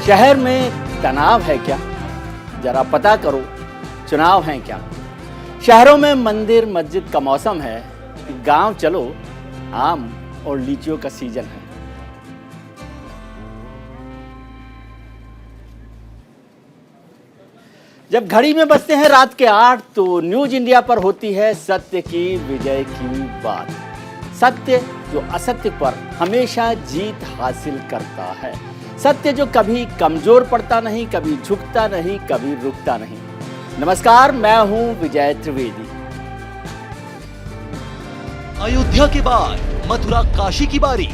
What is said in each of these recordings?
शहर में तनाव है क्या? जरा पता करो, चुनाव है क्या? शहरों में मंदिर मस्जिद का मौसम है, गांव चलो आम और लीचियों का सीजन है। जब घड़ी में बजते हैं रात के 8 तो न्यूज इंडिया पर होती है सत्य की विजय की बात। सत्य जो असत्य पर हमेशा जीत हासिल करता है। सत्य जो कभी कमजोर पड़ता नहीं, कभी झुकता नहीं, कभी रुकता नहीं। नमस्कार, मैं हूं विजय त्रिवेदी। अयोध्या के बाद मथुरा काशी की बारी,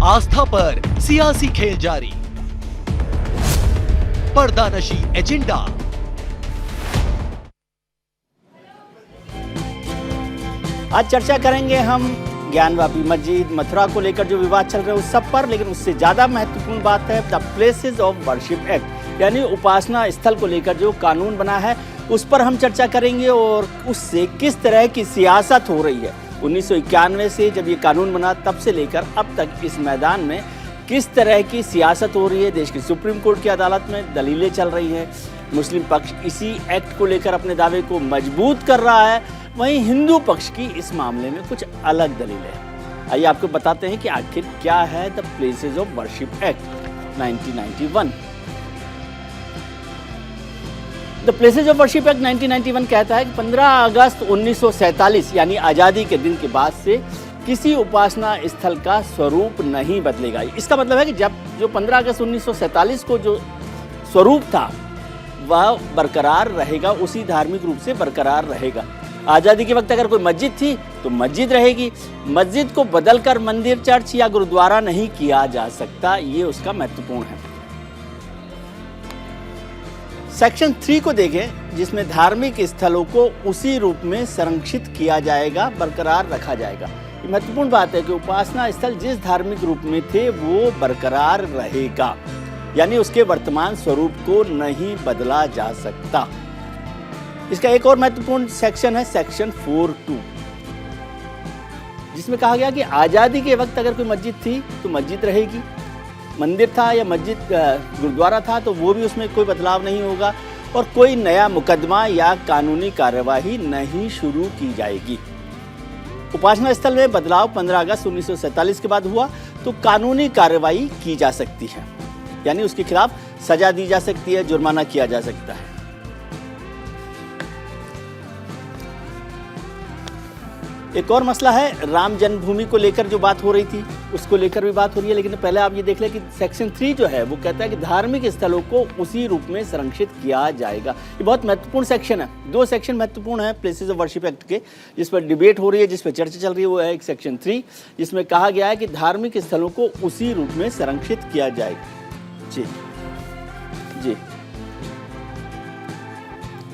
आस्था पर सियासी खेल जारी, पर्दानशी एजेंडा। आज चर्चा करेंगे हम ज्ञानवापी मस्जिद मथुरा को लेकर जो विवाद चल रहे हैं उस सब पर, लेकिन उससे ज्यादा महत्वपूर्ण बात है the places of worship act, यानी उपासना स्थल को लेकर जो कानून बना है उस पर हम चर्चा करेंगे और उससे किस तरह की सियासत हो रही है। 1991 से जब ये कानून बना तब से लेकर अब तक इस मैदान में किस तरह की सियासत हो रही है। देश की सुप्रीम कोर्ट की अदालत में दलीलें चल रही हैं। मुस्लिम पक्ष इसी एक्ट को लेकर अपने दावे को मजबूत कर रहा है, वहीं हिंदू पक्ष की इस मामले में कुछ अलग दलीलें हैं। आइए आपको बताते हैं कि आखिर क्या है the places of worship act 1991। The places of worship act 1991 कहता है कि 15 अगस्त 1947 यानी आज़ादी के दिन के बाद से किसी उपासना स्थल का स्वरूप नहीं बदलेगा। इसका मतलब है कि जब जो 15 अगस्त 1947 को जो स्वरूप था वह बरकरार रहेगा, उसी धार्मिक रूप से बरकरार रहेगा। आज़ादी के वक्त अगर कोई मस्जिद थी तो मस्जिद रहेगी। मस्जिद को बदलकर मंदिर, चर्च या गुरुद्वारा नहीं किया जा सकता, ये उसका महत्वपूर्ण है। सेक्शन 3 को देखें, जिसमें धार्मिक स्थलों को उसी रूप में संरक्षित किया जाएगा, बरकरार रखा जाएगा। ये महत्वपूर्ण बात है कि उपासना स्थल जिस धार्मिक रूप में थे वो बरकरार रहेगा, यानी उसके वर्तमान स्वरूप को नहीं बदला जा सकता। इसका एक और महत्वपूर्ण सेक्शन है सेक्शन 4(2), जिसमें कहा गया कि आज़ादी के वक्त अगर कोई मस्जिद थी तो मस्जिद रहेगी, मंदिर था या मस्जिद गुरुद्वारा था तो वो भी उसमें कोई बदलाव नहीं होगा और कोई नया मुकदमा या कानूनी कार्यवाही नहीं शुरू की जाएगी। उपासना स्थल में बदलाव 15 अगस्त 1947 के बाद हुआ तो कानूनी कार्यवाही की जा सकती है, यानी उसके खिलाफ सजा दी जा सकती है, जुर्माना किया जा सकता है। एक और मसला है राम जन्मभूमि को लेकर जो बात हो रही थी उसको लेकर भी बात हो रही है, लेकिन पहले आप ये देख लें कि सेक्शन 3 जो है वो कहता है कि धार्मिक स्थलों को उसी रूप में संरक्षित किया जाएगा। ये बहुत महत्वपूर्ण सेक्शन है। 2 सेक्शन महत्वपूर्ण है प्लेसेस ऑफ वर्शिप एक्ट के, जिस पर डिबेट हो रही है, जिस पर चर्चा चल रही है, वो है एक सेक्शन 3 जिसमें कहा गया है कि धार्मिक स्थलों को उसी रूप में संरक्षित किया जाएगा। जी जी,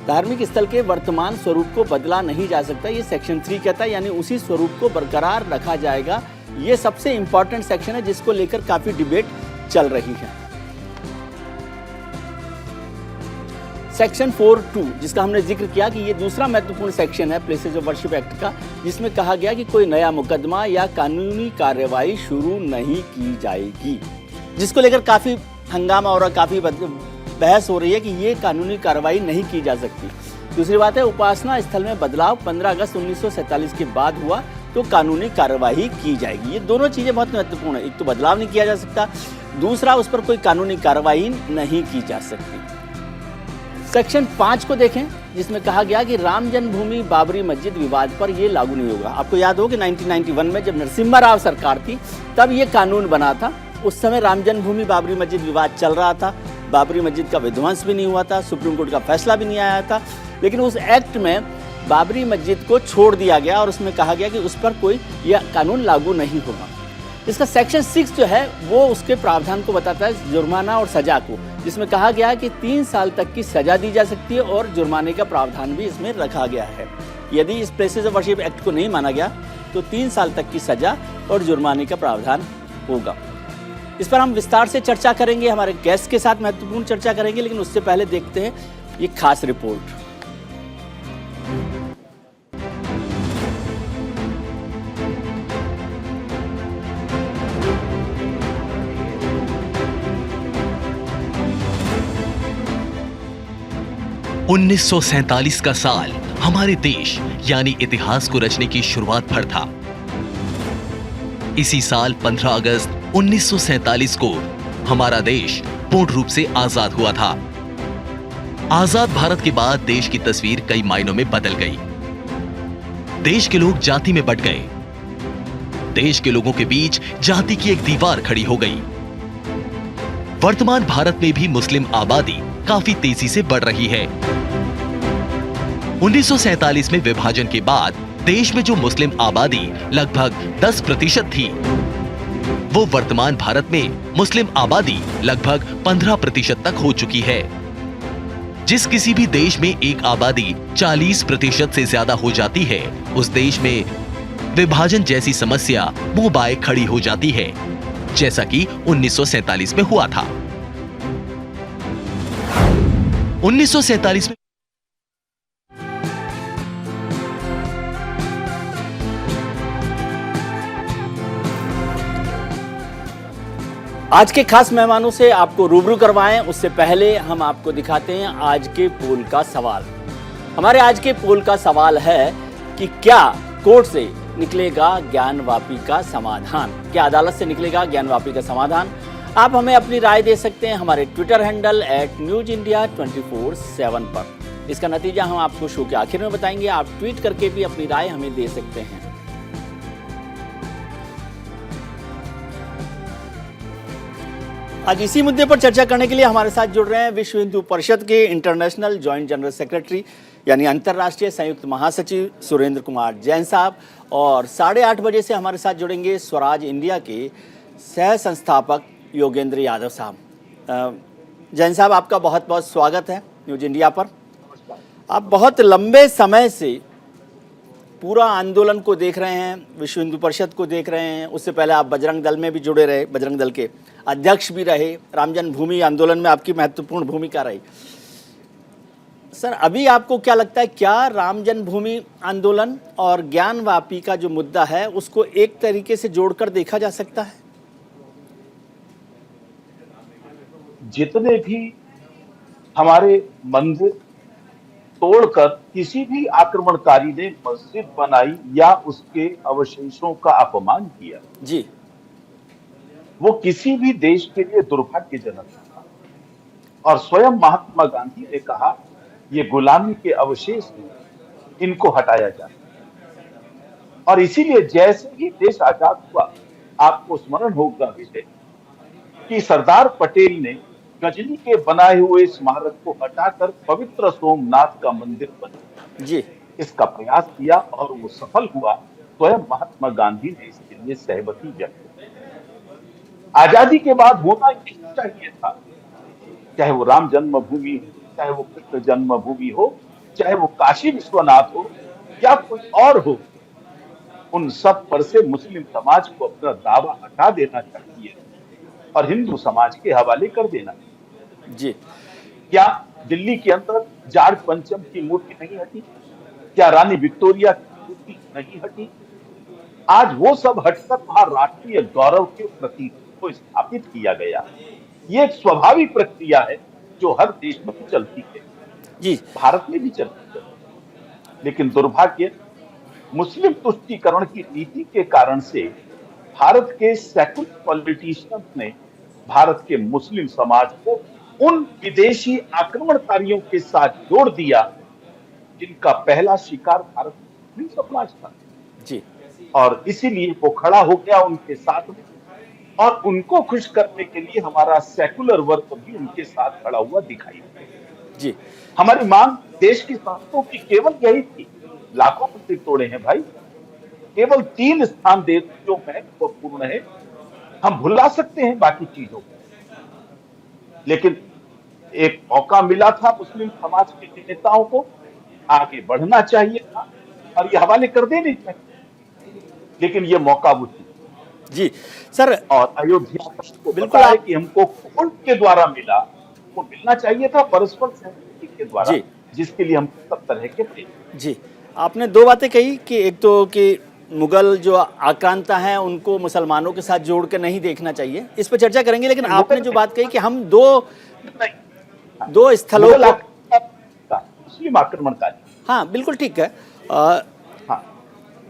धार्मिक स्थल के वर्तमान स्वरूप को बदला नहीं जा सकता, ये सेक्शन 3 कहता है, यानी उसी स्वरूप को बरकरार रखा जाएगा। ये सबसे इंपॉर्टेंट सेक्शन है जिसको लेकर काफी डिबेट चल रही है। सेक्शन 4(2), जिसका हमने जिक्र किया कि ये दूसरा महत्वपूर्ण सेक्शन है प्लेसेस ऑफ वर्शिप एक्ट का, जिसमें कहा गया कि कोई नया मुकदमा या कानूनी कार्यवाही शुरू नहीं की जाएगी, जिसको लेकर काफी हंगामा और काफी बहस हो रही है कि ये कानूनी कार्रवाई नहीं की जा सकती। दूसरी बात है उपासना स्थल में बदलाव 15 अगस्त 1947 के बाद हुआ तो कानूनी कार्रवाई की जाएगी। ये दोनों चीजें बहुत महत्वपूर्ण है। एक तो बदलाव नहीं किया जा सकता, दूसरा उस पर कोई कानूनी कार्रवाई नहीं की जा सकती। सेक्शन 5 को देखें, जिसमें कहा गया कि राम जन्मभूमि बाबरी मस्जिद विवाद पर यह लागू नहीं होगा। आपको याद हो कि 1991 में जब नरसिम्हा राव सरकार थी तब ये कानून बना था। उस समय राम जन्मभूमि बाबरी मस्जिद विवाद चल रहा था, बाबरी मस्जिद का विध्वंस भी नहीं हुआ था, सुप्रीम कोर्ट का फैसला भी नहीं आया था, लेकिन उस एक्ट में बाबरी मस्जिद को छोड़ दिया गया और उसमें कहा गया कि उस पर कोई यह कानून लागू नहीं होगा। इसका सेक्शन 6 जो है वो उसके प्रावधान को बताता है जुर्माना और सजा को, जिसमें कहा गया है कि 3 साल तक की सजा दी जा सकती है और जुर्माने का प्रावधान भी इसमें रखा गया है। यदि इस प्लेसेस ऑफ वर्शिप एक्ट को नहीं माना गया तो 3 साल तक की सजा और जुर्माने का प्रावधान होगा। इस पर हम विस्तार से चर्चा करेंगे, हमारे गेस्ट के साथ महत्वपूर्ण चर्चा करेंगे, लेकिन उससे पहले देखते हैं ये खास रिपोर्ट। 1947 का साल हमारे देश यानी इतिहास को रचने की शुरुआत पर था। इसी साल 15 अगस्त 1947 को हमारा देश पूर्ण रूप से आजाद हुआ था। आजाद भारत के बाद देश की तस्वीर कई मायनों में बदल गई। देश के लोग जाति में बंट गए। देश के लोगों के बीच जाति की एक दीवार खड़ी हो गई। वर्तमान भारत में भी मुस्लिम आबादी काफी तेजी से बढ़ रही है। 1947 में विभाजन के बाद देश में जो मुस्लिम आबादी लगभग 10% थी, वो वर्तमान भारत में मुस्लिम आबादी लगभग 15% तक हो चुकी है। जिस किसी भी देश में एक आबादी 40% से ज्यादा हो जाती है, उस देश में विभाजन जैसी समस्या मुंह बाए खड़ी हो जाती है, जैसा कि 1947 में हुआ था। 1947 में आज के खास मेहमानों से आपको रूबरू करवाएं, उससे पहले हम आपको दिखाते हैं आज के पोल का सवाल। हमारे आज के पोल का सवाल है कि क्या कोर्ट से निकलेगा ज्ञानवापी का समाधान? क्या अदालत से निकलेगा ज्ञानवापी का समाधान? आप हमें अपनी राय दे सकते हैं हमारे ट्विटर हैंडल @newsindia247 पर। इसका नतीजा हम आपको शो के आखिर में बताएंगे। आप ट्वीट करके भी अपनी राय हमें दे सकते हैं। आज इसी मुद्दे पर चर्चा करने के लिए हमारे साथ जुड़ रहे हैं विश्व हिंदू परिषद के इंटरनेशनल जॉइंट जनरल सेक्रेटरी यानी अंतर्राष्ट्रीय संयुक्त महासचिव सुरेंद्र कुमार जैन साहब, और 8:30 बजे से हमारे साथ जुड़ेंगे स्वराज इंडिया के सह संस्थापक योगेंद्र यादव साहब। जैन साहब, आपका बहुत बहुत स्वागत है न्यूज इंडिया पर। आप बहुत लंबे समय से पूरा आंदोलन को देख रहे हैं, विश्व हिंदू परिषद को देख रहे हैं। उससे पहले आप बजरंग दल में भी जुड़े रहे, बजरंग दल के अध्यक्ष भी रहे। राम जन्मभूमि आंदोलन में आपकी महत्वपूर्ण भूमिका रही। सर, अभी आपको क्या लगता है, क्या राम जन्मभूमि आंदोलन और ज्ञानवापी का जो मुद्दा है उसको एक तरीके से जोड़कर देखा जा सकता है? जितने भी हमारे मंदिर तोड़कर किसी भी आक्रमणकारी ने मस्जिद बनाई या उसके अवशेषों का अपमान किया जी, वो किसी भी देश के लिए दुर्भाग्यजनक था। और स्वयं महात्मा गांधी ने कहा, ये गुलामी के अवशेष हैं, इनको हटाया जाए। और इसीलिए जैसे ही देश आजाद हुआ, आपको स्मरण होगा विजय कि सरदार पटेल ने गजनी के बनाए हुए स्मारक को हटाकर पवित्र सोमनाथ का मंदिर बनाया जी, इसका प्रयास किया और वो सफल हुआ। स्वयं महात्मा गांधी ने इसके लिए सहमति व्यक्त की। आजादी के बाद होना यही चाहिए था, चाहे वो राम जन्मभूमि हो, चाहे वो कृष्ण जन्मभूमि हो, चाहे वो काशी विश्वनाथ हो या कोई और हो, उन सब पर से मुस्लिम समाज को अपना दावा हटा देना चाहिए और हिंदू समाज के हवाले कर देना जी। क्या दिल्ली के अंदर जार्ज पंचम की मूर्ति नहीं हटी? क्या रानी विक्टोरिया की मूर्ति नहीं हटी? आज वो सब हटकर वहां राष्ट्रीय गौरव के प्रतीक को स्थापित किया गया। ये एक स्वाभाविक प्रक्रिया है जो हर देश में चलती है जी, भारत में भी चलती है। लेकिन दुर्भाग्य, मुस्लिम तुष्टीकरण की नीति के कारण से भारत के सेकुलर पॉलिटिशियंस ने भारत के मुस्लिम समाज को उन विदेशी आक्रमणकारियों के साथ जोड़ दिया जिनका पहला शिकार भारत मुस्लिम समाज था जी। और इसीलिए वो खड़ा हो गया उनके साथ में, और उनको खुश करने के लिए हमारा सेकुलर वर्ग भी उनके साथ खड़ा हुआ दिखाई दिया जी। हमारी मांग देश की संस्थाओं की केवल यही थी। लाखों मंदिर तोड़े हैं भाई, केवल 3 स्थान दे जो महत्वपूर्ण है। हम भुला सकते हैं बाकी चीजों को, लेकिन एक मौका मिला था मुस्लिम समाज के नेताओं को, आगे बढ़ना चाहिए था और ये हवाले कर देने चाहिए, लेकिन ये मौका वो थी जी सर। और अयोध्या को बिल्कुल पता है कि हमको कोर्ट के द्वारा मिला, वो मिलना चाहिए था परस्पर सहमति के द्वारा जी, जिसके लिए हम सब तरह के थे। जी, आपने 2 बातें कही कि एक तो कि मुगल जो आक्रांता हैं उनको मुसलमानों के साथ जोड़ के नहीं देखना चाहिए, इस पर चर्चा करेंगे। लेकिन आपने जो बात कही कि हम दो स्थलों को मुस्लिम आक्रमणकारी। हाँ बिल्कुल ठीक है। हाँ,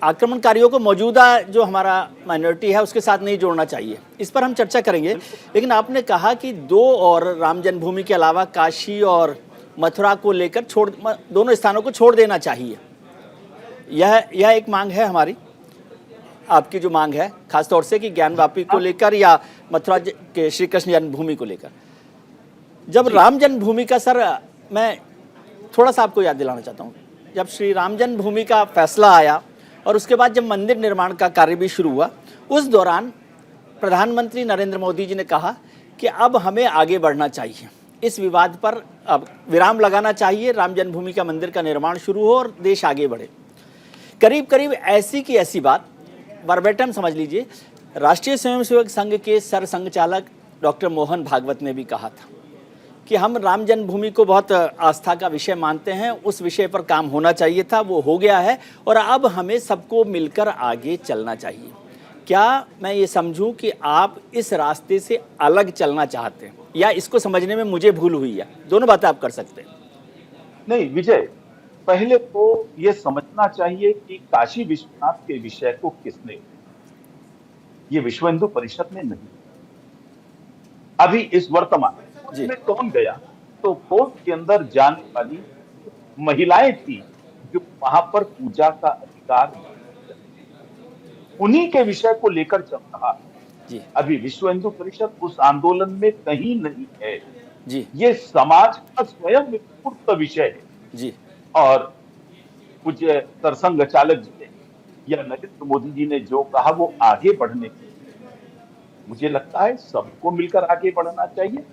आक्रमणकारियों को मौजूदा जो हमारा माइनॉरिटी है उसके साथ नहीं जोड़ना चाहिए, इस पर हम चर्चा करेंगे। लेकिन आपने कहा कि दो और राम जन्मभूमि के अलावा काशी और मथुरा को लेकर दोनों स्थानों को छोड़ देना चाहिए। यह एक मांग है हमारी, आपकी जो मांग है खासतौर से कि ज्ञानवापी को लेकर या मथुरा के श्री कृष्ण जन्मभूमि को लेकर। जब राम जन्मभूमि का सर, मैं थोड़ा सा आपको याद दिलाना चाहता हूँ, जब श्री राम जन्मभूमि का फैसला आया और उसके बाद जब मंदिर निर्माण का कार्य भी शुरू हुआ, उस दौरान प्रधानमंत्री नरेंद्र मोदी जी ने कहा कि अब हमें आगे बढ़ना चाहिए, इस विवाद पर अब विराम लगाना चाहिए, राम जन्मभूमि का मंदिर का निर्माण शुरू हो और देश आगे बढ़े। करीब करीब ऐसी की ऐसी बात वर्बेटम समझ लीजिए, राष्ट्रीय स्वयंसेवक संघ के सरसंघ चालक डॉक्टर मोहन भागवत ने भी कहा था कि हम राम जन्मभूमि को बहुत आस्था का विषय मानते हैं, उस विषय पर काम होना चाहिए था, वो हो गया है और अब हमें सबको मिलकर आगे चलना चाहिए। क्या मैं ये समझूं कि आप इस रास्ते से अलग चलना चाहते हैं या इसको समझने में मुझे भूल हुई है? दोनों बातें आप कर सकते हैं। नहीं विजय, पहले तो ये समझना चाहिए कि काशी विश्वनाथ के विषय को किसने, ये विश्व हिंदू परिषद ने नहीं, अभी इस वर्तमान में कौन गया, तो कोर्ट के अंदर जाने वाली महिलाएं थी जो वहां पर पूजा का अधिकार, उन्हीं के विषय को लेकर चल रहा जी। अभी विश्व हिंदू परिषद उस आंदोलन में कहीं नहीं है जी। ये समाज का स्वयं विस्फुट विषय है जी। और पूज्य सरसंघ चालक जी ने या नरेंद्र मोदी जी ने जो कहा वो आगे बढ़ने के लिए, मुझे लगता है सबको मिलकर आगे बढ़ना चाहिए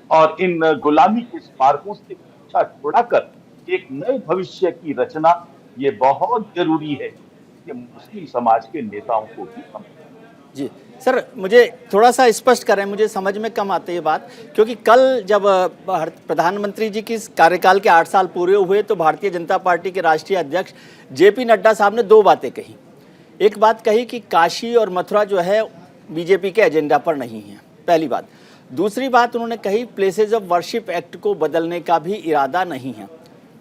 और इन गुलामी के स्मारकों से पीछा छुड़ाकर एक नए भविष्य की रचना, ये बहुत जरूरी है कि मुस्लिम समाज के नेताओं को भी समझें। जी सर, मुझे थोड़ा सा स्पष्ट करें, मुझे समझ में कम आती है बात, क्योंकि कल जब प्रधानमंत्री जी की कार्यकाल के 8 साल पूरे हुए तो भारतीय जनता पार्टी के राष्ट्रीय अध्यक्ष जेपी नड्डा साहब ने 2 बातें कही। एक बात कही कि काशी और मथुरा जो है बीजेपी के एजेंडा पर नहीं है, पहली बात। दूसरी बात उन्होंने कही प्लेसेज ऑफ वर्शिप एक्ट को बदलने का भी इरादा नहीं है।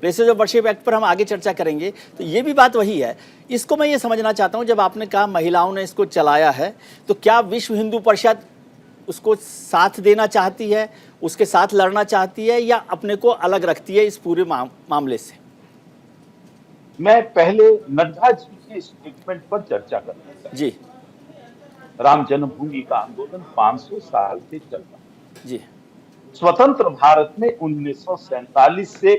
प्लेसेज ऑफ वर्शिप एक्ट पर हम आगे चर्चा करेंगे, तो ये भी बात वही है। इसको मैं ये समझना चाहता हूँ, जब आपने कहा महिलाओं ने इसको चलाया है, तो क्या विश्व हिंदू परिषद उसको साथ देना चाहती है, उसके साथ लड़ना चाहती है या अपने को अलग रखती है इस पूरे मामले से? मैं पहले नड्डा जी के स्टेटमेंट पर चर्चा करूंगा। जी। राम जन्मभूमि का आंदोलन 500 साल से चल रहा है। जी। स्वतंत्र भारत में 1947 से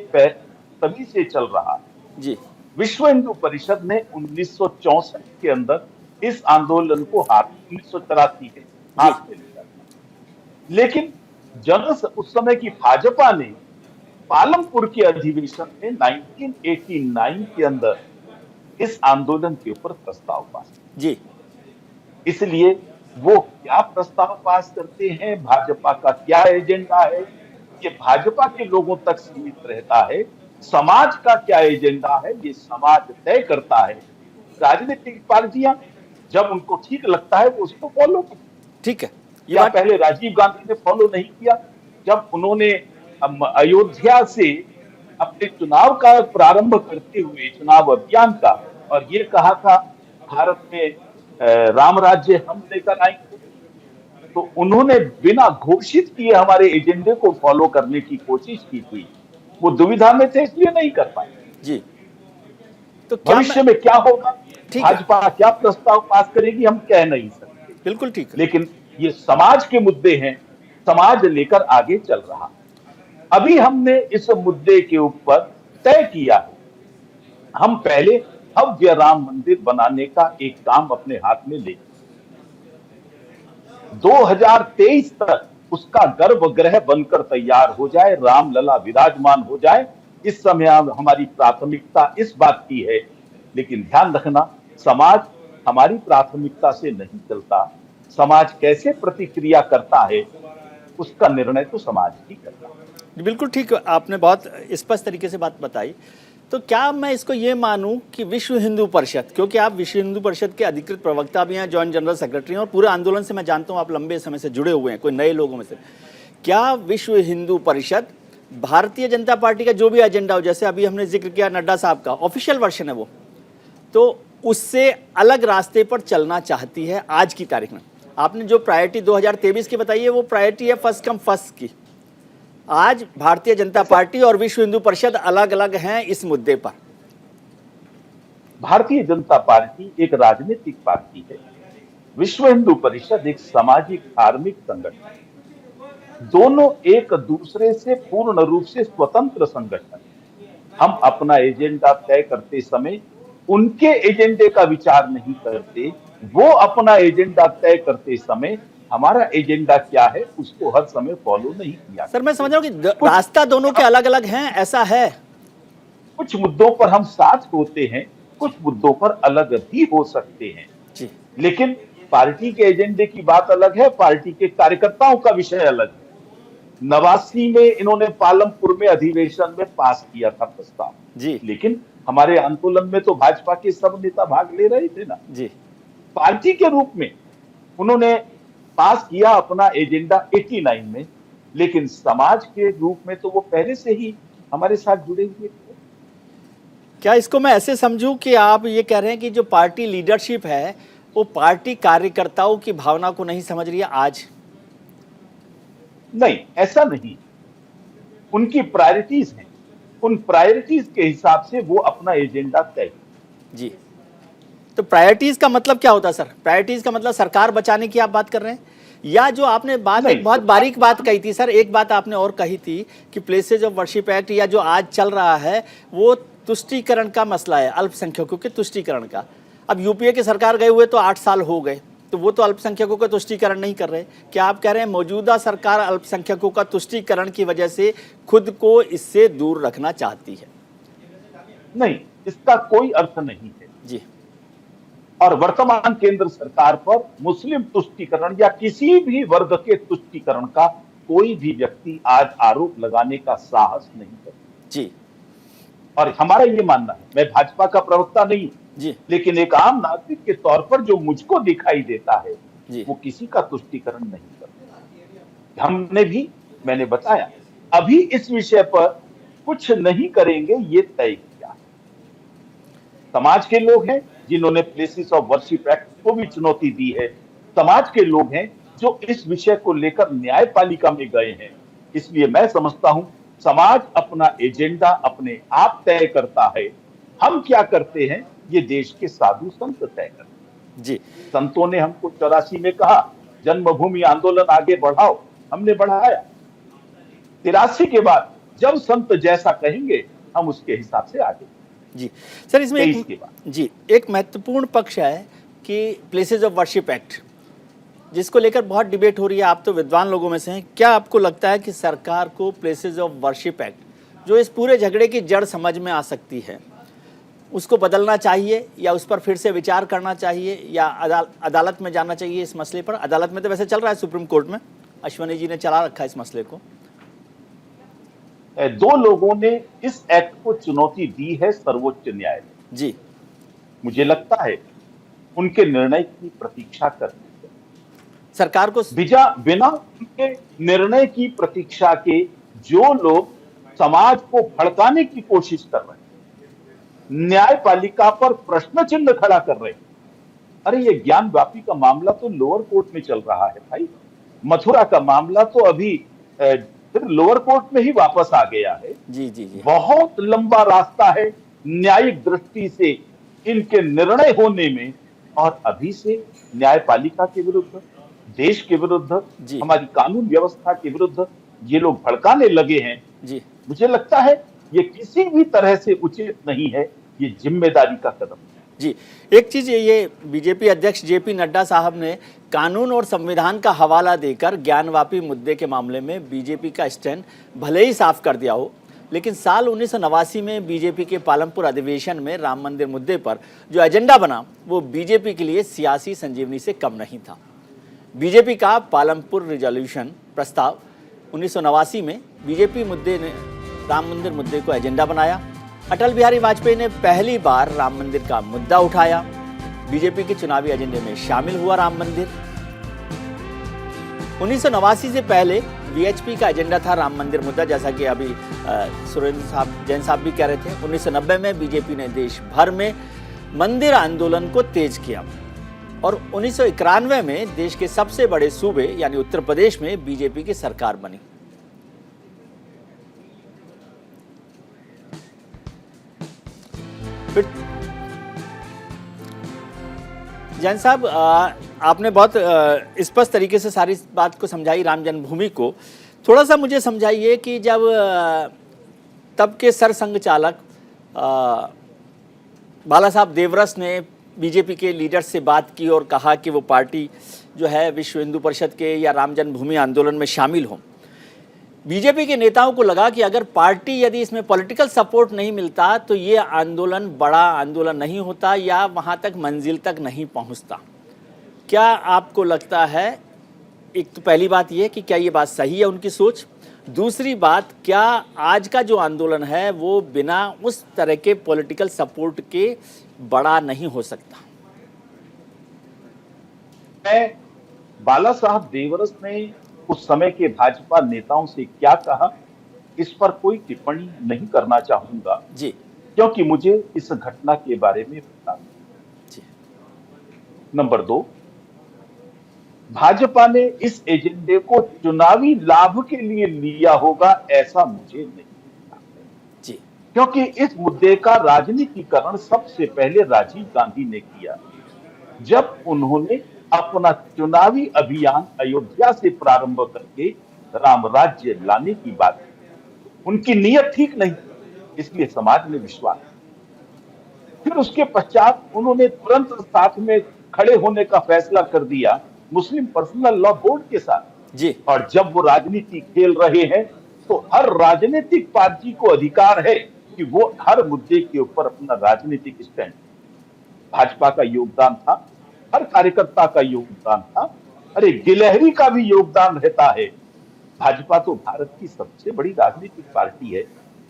तभी से चल रहा है। जी। विश्व हिंदू परिषद ने 1964 के अंदर इस आंदोलन को 1983 के हाथ में लिया, लेकिन उस समय की भाजपा ने पालमपुर के अधिवेशन में 1989 के अंदर इस आंदोलन के ऊपर प्रस्ताव पास किया। जी। इसलिए वो क्या प्रस्ताव पास करते हैं, भाजपा का क्या एजेंडा है, ये भाजपा के लोगों तक सीमित रहता है। समाज का क्या एजेंडा है ये समाज तय करता है। राजनीतिक पार्टियां जब उनको ठीक लगता है वो उसको फॉलो करती है। ठीक है। या पहले राजीव गांधी ने फॉलो नहीं किया जब उन्होंने अयोध्या से अपने चुनाव का प्रारंभ करते हुए चुनाव अभियान का और ये कहा था भारत में राम राज्य हम लेकर आएंगे, तो उन्होंने बिना घोषित किए हमारे एजेंडे को फॉलो करने की कोशिश की थी। वो दुविधा में थे इसलिए नहीं कर पाए। जी। तो भविष्य में क्या होगा, भाजपा क्या प्रस्ताव पास करेगी हम कह नहीं सकते। बिल्कुल ठीक है। लेकिन ये समाज के मुद्दे हैं, समाज लेकर आगे चल रहा। अभी हमने इस मुद्दे के ऊपर तय किया है, हम पहले भव्य राम मंदिर बनाने का एक काम अपने हाथ में ले 2023 तक उसका गर्भगृह बनकर तैयार हो जाए, रामलला विराजमान हो जाए। इस समय हमारी प्राथमिकता इस बात की है, लेकिन ध्यान रखना समाज हमारी प्राथमिकता से नहीं चलता। समाज कैसे प्रतिक्रिया करता है उसका निर्णय तो समाज ही करता है। बिल्कुल ठीक, आपने बहुत स्पष्ट तरीके से बात बताई। तो क्या मैं इसको ये मानूं कि विश्व हिंदू परिषद, क्योंकि आप विश्व हिंदू परिषद के अधिकृत प्रवक्ता भी हैं, जॉइंट जनरल सेक्रेटरी हैं और पूरे आंदोलन से मैं जानता हूं आप लंबे समय से जुड़े हुए हैं, कोई नए लोगों में से, क्या विश्व हिंदू परिषद भारतीय जनता पार्टी का जो भी एजेंडा हो, जैसे अभी हमने जिक्र किया नड्डा साहब का, ऑफिशियल वर्जन है वो, तो उससे अलग रास्ते पर चलना चाहती है आज की तारीख में। आपने जो प्रायोरिटी 2023 की बताई है वो प्रायोरिटी है फर्स्ट कम फर्स्ट की। आज भारतीय जनता पार्टी और विश्व हिंदू परिषद अलग अलग हैं इस मुद्दे पर। भारतीय जनता पार्टी एक राजनीतिक पार्टी है, विश्व हिंदू परिषद एक सामाजिक धार्मिक संगठन है। दोनों एक दूसरे से पूर्ण रूप से स्वतंत्र संगठन है। हम अपना एजेंडा तय करते समय उनके एजेंडे का विचार नहीं करते, वो अपना एजेंडा तय करते समय हमारा एजेंडा क्या है उसको हर समय फॉलो नहीं किया। सर मैं समझ रहा हूँ कि रास्ता दोनों के अलग अलग हैं, ऐसा है। कुछ मुद्दों पर हम साथ होते हैं, कुछ मुद्दों पर अलग भी हो सकते हैं जी। लेकिन पार्टी के एजेंडे की बात अलग है, पार्टी के कार्यकर्ताओं का विषय अलग है। 89 में इन्होंने पालमपुर में अधिवेशन में पास किया था प्रस्ताव जी। लेकिन हमारे आंदोलन में तो भाजपा के सब नेता भाग ले रहे थे ना जी। पार्टी के रूप में उन्होंने पास किया अपना एजेंडा 89 में, लेकिन समाज के रूप में तो वो पहले से ही हमारे साथ जुड़े हुए थे। क्या इसको मैं ऐसे समझूं कि आप ये कह रहे हैं कि जो पार्टी लीडरशिप है वो पार्टी कार्यकर्ताओं की भावना को नहीं समझ रही है आज? नहीं, ऐसा नहीं। उनकी प्रायोरिटीज हैं, उन प्रायोरिटीज के हिसाब से वो अपना एजेंडा तय। जी, तो प्रायोरिटीज का मतलब क्या होता है सर? प्रायोरिटीज का मतलब सरकार बचाने की आप बात कर रहे हैं, या जो आपने बात एक बहुत बारीक बात कही थी सर, एक बात आपने और कही थी कि प्लेसेज ऑफ वर्शिप एक्ट या जो आज चल रहा है वो तुष्टीकरण का मसला है, अल्पसंख्यकों के तुष्टीकरण का। अब यूपीए की सरकार गए हुए तो 8 साल हो गए, तो वो तो अल्पसंख्यकों का तुष्टीकरण नहीं कर रहे। क्या आप कह रहे हैं मौजूदा सरकार अल्पसंख्यकों का तुष्टीकरण की वजह से खुद को इससे दूर रखना चाहती है? नहीं, इसका कोई अर्थ नहीं है जी। और वर्तमान केंद्र सरकार पर मुस्लिम तुष्टीकरण या किसी भी वर्ग के तुष्टीकरण का कोई भी व्यक्ति आज आरोप लगाने का साहस नहीं करता जी। और हमारा ये मानना है, मैं भाजपा का प्रवक्ता नहीं जी। लेकिन एक आम नागरिक के तौर पर जो मुझको दिखाई देता है जी। वो किसी का तुष्टीकरण नहीं करता। हमने भी, मैंने बताया, अभी इस विषय पर कुछ नहीं करेंगे ये तय किया। समाज के लोग हैं जिन्होंने प्लेसेस ऑफ वर्शिप एक्ट को भी चुनौती दी है, समाज के लोग हैं जो इस विषय को लेकर न्यायपालिका में गए हैं। इसलिए मैं समझता हूं समाज अपना एजेंडा अपने आप तय करता है, हम क्या करते हैं ये देश के साधु संत तय करते हैं। जी। संतों ने हमको 84 में कहा जन्मभूमि आंदोलन आगे बढ़ाओ, हमने बढ़ाया। 83 के बाद जब संत जैसा कहेंगे हम उसके हिसाब से आगे। जी सर, इसमें एक महत्वपूर्ण पक्ष है कि प्लेसेज ऑफ वर्शिप एक्ट, जिसको लेकर बहुत डिबेट हो रही है, आप तो विद्वान लोगों में से हैं। क्या आपको लगता है कि सरकार को प्लेसेज ऑफ वर्शिप एक्ट, जो इस पूरे झगड़े की जड़ समझ में आ सकती है, उसको बदलना चाहिए या उस पर फिर से विचार करना चाहिए या अदालत में जाना चाहिए इस मसले पर? अदालत में तो वैसे चल रहा है, सुप्रीम कोर्ट में अश्वनी जी ने चला रखा है इस मसले को। 2 लोगों ने इस एक्ट को चुनौती दी है सर्वोच्च न्यायालय। जी। मुझे लगता है उनके निर्णय की प्रतीक्षा करनी है सरकार को। बिना उनके निर्णय की प्रतीक्षा के जो लोग समाज को भड़काने की कोशिश कर रहे हैं, न्यायपालिका पर प्रश्न चिन्ह खड़ा कर रहे हैं। अरे ये ज्ञान व्यापी का मामला तो लोअर कोर्ट में चल रहा है भाई, मथुरा का मामला तो अभी फिर लोअर कोर्ट में ही वापस आ गया है। जी जी जी। बहुत लंबा रास्ता है न्यायिक दृष्टि से इनके निर्णय होने में, और अभी से न्यायपालिका के विरुद्ध, देश के विरुद्ध, हमारी कानून व्यवस्था के विरुद्ध ये लोग भड़काने लगे हैं। जी। मुझे लगता है ये किसी भी तरह से उचित नहीं है, ये जिम्मेदारी का कदम है। जी, एक चीज़ ये बीजेपी अध्यक्ष जेपी नड्डा साहब ने कानून और संविधान का हवाला देकर ज्ञानवापी मुद्दे के मामले में बीजेपी का स्टैंड भले ही साफ कर दिया हो, लेकिन साल 1989 में बीजेपी के पालमपुर अधिवेशन में राम मंदिर मुद्दे पर जो एजेंडा बना वो बीजेपी के लिए सियासी संजीवनी से कम नहीं था। बीजेपी का पालमपुर रिजोल्यूशन प्रस्ताव 1989 में बीजेपी मुद्दे ने राम मंदिर मुद्दे को एजेंडा बनाया। अटल बिहारी वाजपेयी ने पहली बार राम मंदिर का मुद्दा उठाया। बीजेपी के चुनावी एजेंडे में शामिल हुआ राम मंदिर। 1989 से पहले वीएचपी का एजेंडा था राम मंदिर मुद्दा, जैसा कि अभी सुरेंद्र साहब जैन साहब भी कह रहे थे। 1990 में बीजेपी ने देश भर में मंदिर आंदोलन को तेज किया और 1991 में देश के सबसे बड़े सूबे यानी उत्तर प्रदेश में बीजेपी की सरकार बनी। फिर जैन साहब, आपने बहुत स्पष्ट तरीके से सारी बात को समझाई, राम जन्मभूमि को। थोड़ा सा मुझे समझाइए कि जब तब के सरसंघ चालक बाला साहब देवरस ने बीजेपी के लीडर से बात की और कहा कि वो पार्टी जो है विश्व हिंदू परिषद के या राम जन्मभूमि आंदोलन में शामिल हो। बीजेपी के नेताओं को लगा कि अगर पार्टी यदि इसमें पॉलिटिकल सपोर्ट नहीं मिलता तो ये आंदोलन बड़ा आंदोलन नहीं होता या वहाँ तक मंजिल तक नहीं पहुँचता। क्या आपको लगता है, एक तो पहली बात ये कि क्या ये बात सही है उनकी सोच? दूसरी बात, क्या आज का जो आंदोलन है वो बिना उस तरह के पॉलिटिकल सपोर्ट के बड़ा नहीं हो सकता? बाला साहब देवरस ने उस समय के भाजपा नेताओं से क्या कहा, इस पर कोई टिप्पणी नहीं करना चाहूंगा जी, क्योंकि मुझे इस घटना के बारे में पता नहीं। नंबर 2, भाजपा ने इस एजेंडे को चुनावी लाभ के लिए लिया होगा, ऐसा मुझे नहीं लगता जी, क्योंकि इस मुद्दे का राजनीतिकरण सबसे पहले राजीव गांधी ने किया जब उन्होंने अपना चुनावी अभियान अयोध्या से प्रारंभ करके राम राज्य लाने की बात की। उनकी नीयत ठीक नहीं, इसलिए समाज में विश्वास। फिर उसके पश्चात उन्होंने तुरंत साथ में खड़े होने का फैसला कर दिया मुस्लिम पर्सनल लॉ बोर्ड के साथ जी। और जब वो राजनीति खेल रहे हैं तो हर राजनीतिक पार्टी को अधिकार है कि वो हर मुद्दे के ऊपर अपना राजनीतिक स्टैंड। भाजपा का योगदान था, हर कार्यकर्ता का योगदान था, अरे गिलहरी का भी योगदान रहता है। भाजपा तो भारत की सबसे बड़ी राजनीतिक पार्टी है,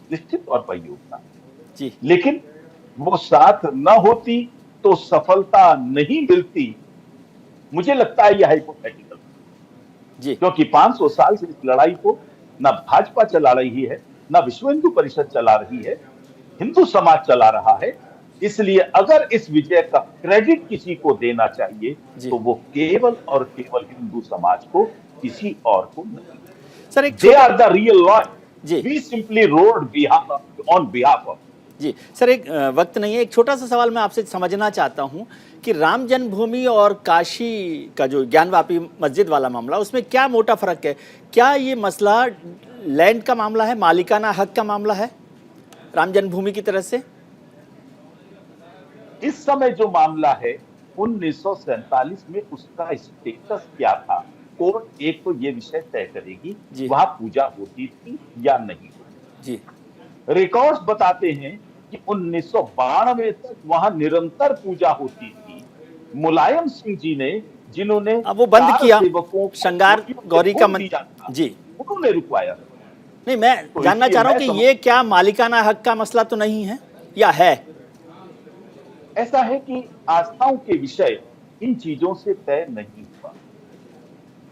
निश्चित तौर पर योगदान जी। लेकिन वो साथ न होती तो सफलता नहीं मिलती। मुझे लगता है यह हाइपोथेटिकल जी, क्योंकि 500 साल से इस लड़ाई को ना भाजपा चला रही है, ना विश्व हिंदू परिषद चला रही है, हिंदू समाज चला रहा है। इसलिए अगर इस विजय का क्रेडिट किसी को देना चाहिए तो वो केवल और केवल हिंदू समाज को, किसी और को नहीं। सर एक they are the real law, जी। We simply road on behalf of. जी सर, एक वक्त नहीं है, एक छोटा सा सवाल मैं आपसे समझना चाहता हूं कि राम जन्मभूमि और काशी का जो ज्ञानवापी मस्जिद वाला मामला, उसमें क्या मोटा फर्क है? क्या ये मसला लैंड का मामला है, मालिकाना हक का मामला है राम जन्मभूमि की तरह से? इस समय जो मामला है 1947 में उसका स्टेटस क्या था, कोर्ट एक तो ये विषय तय करेगी वहां पूजा होती थी या नहीं होती जी। रिकॉर्ड्स बताते हैं कि 1992 तक वहां निरंतर पूजा होती थी। मुलायम सिंह जी ने, जिन्होंने वो बंद किया श्रृंगार गौरी का जी, उन्होंने रुकवाया। नहीं, मैं तो जानना चाह रहा हूं कि ये क्या मालिकाना हक का मसला तो नहीं है या है? ऐसा है कि आस्थाओं के विषय इन चीजों से तय नहीं हुआ।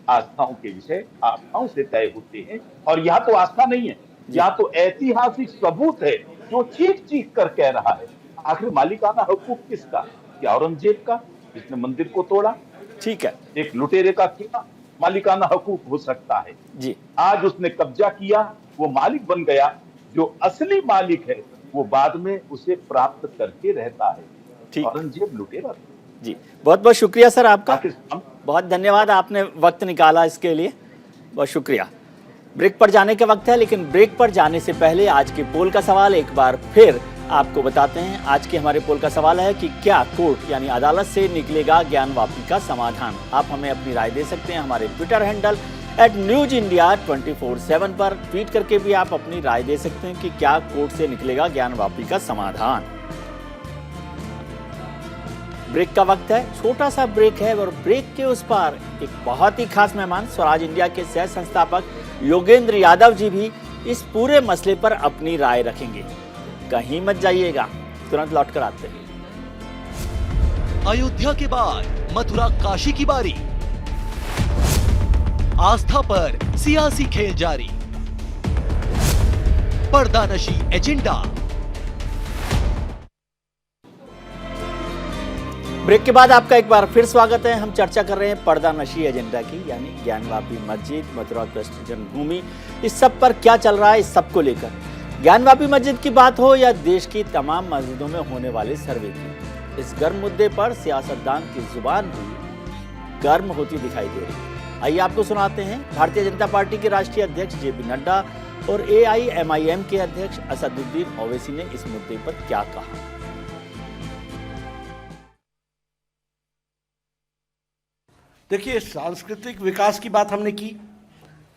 आस्थाओं के विषय आस्थाओं से तय होते हैं और यहाँ तो आस्था नहीं है, यहाँ तो ऐतिहासिक सबूत है जो चीख चीख कर कह रहा है। आखिर मालिकाना हकूक किसका? क्या औरंगजेब का, जिसने मंदिर को तोड़ा? ठीक है, एक लुटेरे का क्या मालिकाना हकूक हो सकता है जी। आज उसने कब्जा किया, वो मालिक बन गया। जो असली मालिक है वो बाद में उसे प्राप्त करके रहता है। औरंगजेब लुटेरा जी। बहुत बहुत शुक्रिया सर आपका, बहुत धन्यवाद, आपने वक्त निकाला इसके लिए, बहुत शुक्रिया। ब्रेक पर जाने का वक्त है, लेकिन ब्रेक पर जाने से पहले आज के पोल का सवाल एक बार फिर आपको बताते हैं। आज के हमारे पोल का सवाल है कि क्या कोर्ट यानी अदालत से निकलेगा ज्ञानवापी का समाधान? आप हमें अपनी राय दे सकते हैं हमारे ट्विटर हैंडल @newsindia247 पर ट्वीट करके भी आप अपनी राय दे सकते हैं कि क्या कोर्ट से निकलेगा ज्ञानवापी का समाधान। ब्रेक का वक्त है, छोटा सा ब्रेक है और ब्रेक के उस पार एक बहुत ही खास मेहमान स्वराज इंडिया के सह संस्थापक योगेंद्र यादव जी भी इस पूरे मसले पर अपनी राय रखेंगे। कहीं मत जाइएगा, तुरंत लौट कर आते हैं। अयोध्या के बाद मथुरा काशी की बारी। आस्था पर सियासी खेल जारी, पर्दानशी एजेंडा। ब्रेक के बाद आपका एक बार फिर स्वागत है। हम चर्चा कर रहे हैं पर्दानशी एजेंडा की, यानी ज्ञानवापी मस्जिद, मथुरा कृष्ण जन्मभूमि, इस सब पर क्या चल रहा है, इस सब को लेकर। ज्ञानवापी मस्जिद की बात हो या देश की तमाम मस्जिदों में होने वाले सर्वे की, इस गर्म मुद्दे पर सियासतदान की जुबान भी गर्म होती दिखाई दे रही है। आइए आपको सुनाते हैं भारतीय जनता पार्टी के राष्ट्रीय अध्यक्ष जेपी नड्डा और AIMIM के अध्यक्ष असदुद्दीन ओवैसी ने इस मुद्दे पर क्या कहा। देखिए, सांस्कृतिक विकास की बात हमने की,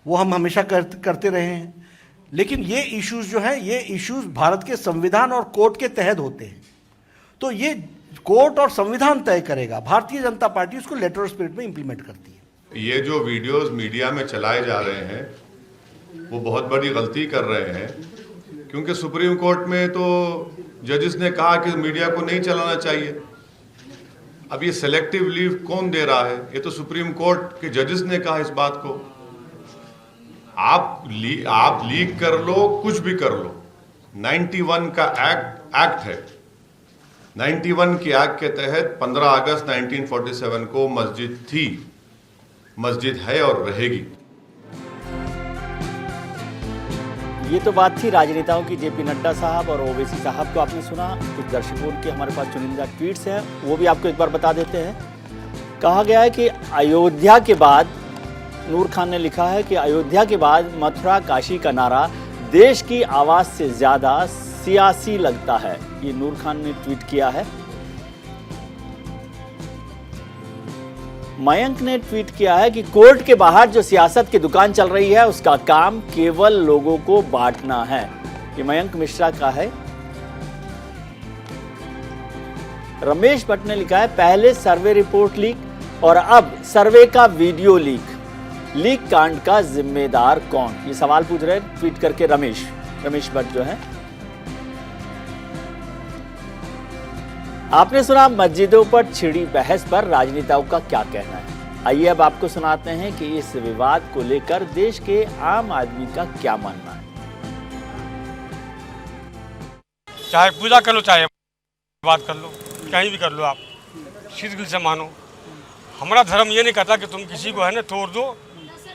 वो हम हमेशा करते रहे हैं, लेकिन ये इश्यूज जो हैं, ये इश्यूज भारत के संविधान और कोर्ट के तहत होते हैं। तो ये कोर्ट और संविधान तय करेगा, भारतीय जनता पार्टी उसको लेटर ऑफ स्पिरिट में इंप्लीमेंट करती है। ये जो वीडियोस मीडिया में चलाए जा रहे हैं वो बहुत बड़ी गलती कर रहे हैं, क्योंकि सुप्रीम कोर्ट में तो जजेस ने कहा कि मीडिया को नहीं चलाना चाहिए। अब ये सेलेक्टिव लीव कौन दे रहा है? ये तो सुप्रीम कोर्ट के जजेस ने कहा इस बात को। आप लीक कर लो, कुछ भी कर लो, 91 का एक्ट है। 91 के एक्ट के तहत 15 अगस्त 1947 को मस्जिद थी, मस्जिद है और रहेगी। ये तो बात थी राजनेताओं की। जेपी नड्डा साहब और ओवैसी साहब को आपने सुना। कुछ दर्शकों के हमारे पास चुनिंदा ट्वीट्स हैं, वो भी आपको एक बार बता देते हैं। कहा गया है कि अयोध्या के बाद, नूर खान ने लिखा है कि अयोध्या के बाद मथुरा काशी का नारा देश की आवाज से ज्यादा सियासी लगता है। ये नूर खान ने ट्वीट किया है। मयंक ने ट्वीट किया है कि कोर्ट के बाहर जो सियासत की दुकान चल रही है उसका काम केवल लोगों को बांटना है। ये मयंक मिश्रा का है। रमेश भट्ट ने लिखा है पहले सर्वे रिपोर्ट लीक और अब सर्वे का वीडियो लीक कांड का जिम्मेदार कौन? ये सवाल पूछ रहे हैं ट्वीट करके रमेश भट्ट जो है। आपने सुना मस्जिदों पर छिड़ी बहस पर राजनेताओं का क्या कहना है। आइए अब आपको सुनाते हैं कि इस विवाद को लेकर देश के आम आदमी का क्या मानना है। चाहे पूजा कर लो, चाहे बात कर लो, कहीं भी कर लो, आप शीत दिल से मानो। हमारा धर्म ये नहीं कहता कि तुम किसी को है ना तोड़ दो,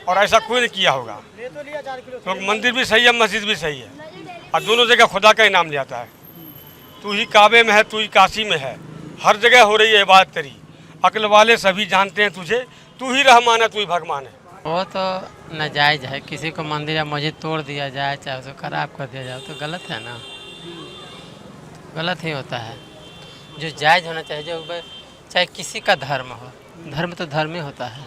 और ऐसा कोई नहीं किया होगा। क्योंकि मंदिर भी सही है, मस्जिद भी सही है, और दोनों जगह खुदा का ही नाम लिया जाता है। तू ही काबे में है, तू ही काशी में है, हर जगह हो रही है इबादत तेरी। अक्ल वाले सभी जानते हैं तुझे, तू ही रहमान है, तू ही भगवान है। वो तो नाजायज़ है, किसी को मंदिर या मस्जिद तोड़ दिया जाए, चाहे उसको खराब कर दिया जाए, तो गलत है ना, गलत ही होता है। जो जायज़ होना चाहिए, जो चाहे किसी का धर्म हो, धर्म तो धर्म ही होता है।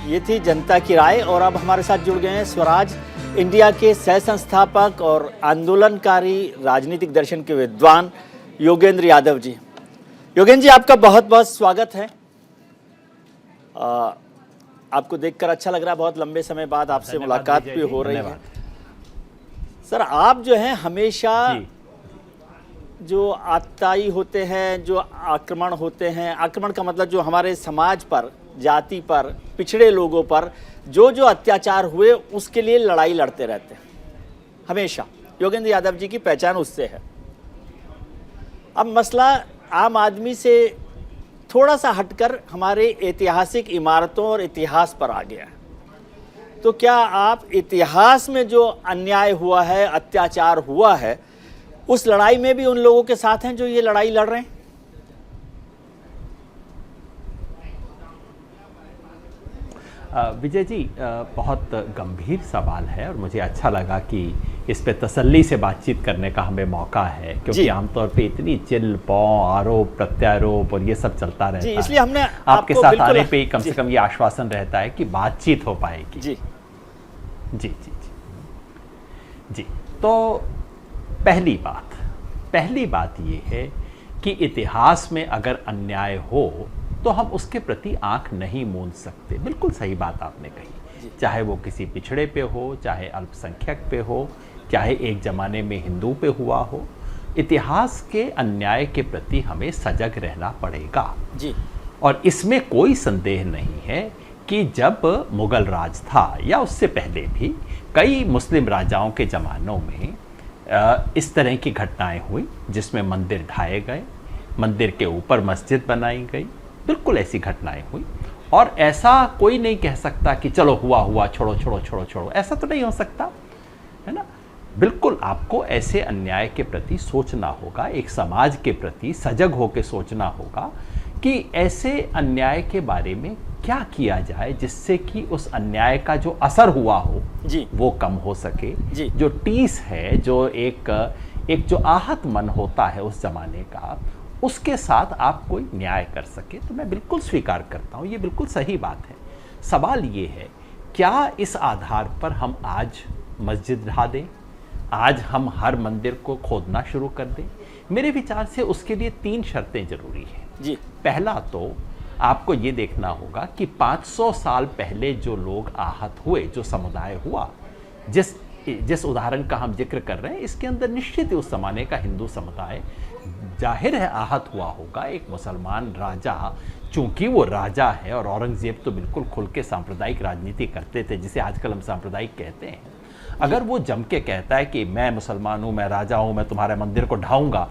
ये थी जनता की राय। और अब हमारे साथ जुड़ गए हैं स्वराज इंडिया के सह संस्थापक और आंदोलनकारी राजनीतिक दर्शन के विद्वान योगेंद्र यादव जी। योगेंद्र जी, आपका बहुत बहुत स्वागत है। आपको देखकर अच्छा लग रहा है, बहुत लंबे समय बाद आपसे मुलाकात भी हो रही है। सर, आप जो हैं हमेशा जो आतताई होते हैं, जो आक्रमण होते हैं, आक्रमण का मतलब जो हमारे समाज पर, जाति पर, पिछड़े लोगों पर जो अत्याचार हुए उसके लिए लड़ाई लड़ते रहते हैं हमेशा। योगेंद्र यादव जी की पहचान उससे है। अब मसला आम आदमी से थोड़ा सा हटकर हमारे ऐतिहासिक इमारतों और इतिहास पर आ गया है। तो क्या आप इतिहास में जो अन्याय हुआ है, अत्याचार हुआ है, उस लड़ाई में भी उन लोगों के साथ हैं जो ये लड़ाई लड़ रहे हैं? विजय जी, बहुत गंभीर सवाल है और मुझे अच्छा लगा कि इस पे तसल्ली से बातचीत करने का हमें मौका है, क्योंकि आमतौर पे इतनी चिल पौ, आरोप प्रत्यारोप और ये सब चलता रहता है। इसलिए हमने आपके साथ आने पे कम से कम ये आश्वासन रहता है कि बातचीत हो पाएगी। जी जी जी जी जी। तो पहली बात ये है कि इतिहास में अगर अन्याय हो तो हम उसके प्रति आंख नहीं मूंद सकते। बिल्कुल सही बात आपने कही। चाहे वो किसी पिछड़े पे हो, चाहे अल्पसंख्यक पे हो, चाहे एक ज़माने में हिंदू पे हुआ हो, इतिहास के अन्याय के प्रति हमें सजग रहना पड़ेगा जी। और इसमें कोई संदेह नहीं है कि जब मुगल राज था या उससे पहले भी कई मुस्लिम राजाओं के ज़मानों में इस तरह की घटनाएं हुई जिसमें मंदिर ढाए गए, मंदिर के ऊपर मस्जिद बनाई गई, बिल्कुल ऐसी घटनाएं हुई। और ऐसा कोई नहीं कह सकता कि चलो हुआ हुआ छोड़ो छोड़ो छोड़ो छोड़ो, ऐसा तो नहीं हो सकता, है ना। बिल्कुल आपको ऐसे अन्याय के प्रति सोचना होगा, एक समाज के प्रति सजग होकर सोचना होगा कि ऐसे अन्याय के बारे में क्या किया जाए जिससे कि उस अन्याय का जो असर हुआ हो जी। वो कम हो सके जी। जो टीस है, जो एक जो आहत मन होता है उस जमाने का, उसके साथ आप कोई न्याय कर सके, तो मैं बिल्कुल स्वीकार करता हूँ, ये बिल्कुल सही बात है। सवाल ये है, क्या इस आधार पर हम आज मस्जिद ढा दें, आज हम हर मंदिर को खोदना शुरू कर दें? मेरे विचार से उसके लिए 3 शर्तें जरूरी हैं जी। पहला तो आपको ये देखना होगा कि 500 साल पहले जो लोग आहत हुए, जो समुदाय हुआ, जिस उदाहरण का हम जिक्र कर रहे हैं, इसके अंदर निश्चित ही उस जमाने का हिंदू समुदाय जाहिर है आहत हुआ होगा। एक मुसलमान राजा, चूंकि वो राजा है, और औरंगजेब तो बिल्कुल खुल के सांप्रदायिक राजनीति करते थे, जिसे आजकल हम सांप्रदायिक कहते हैं। अगर वो जम के कहता है कि मैं मुसलमान हूँ, मैं राजा हूँ, मैं तुम्हारे मंदिर को ढाऊंगा,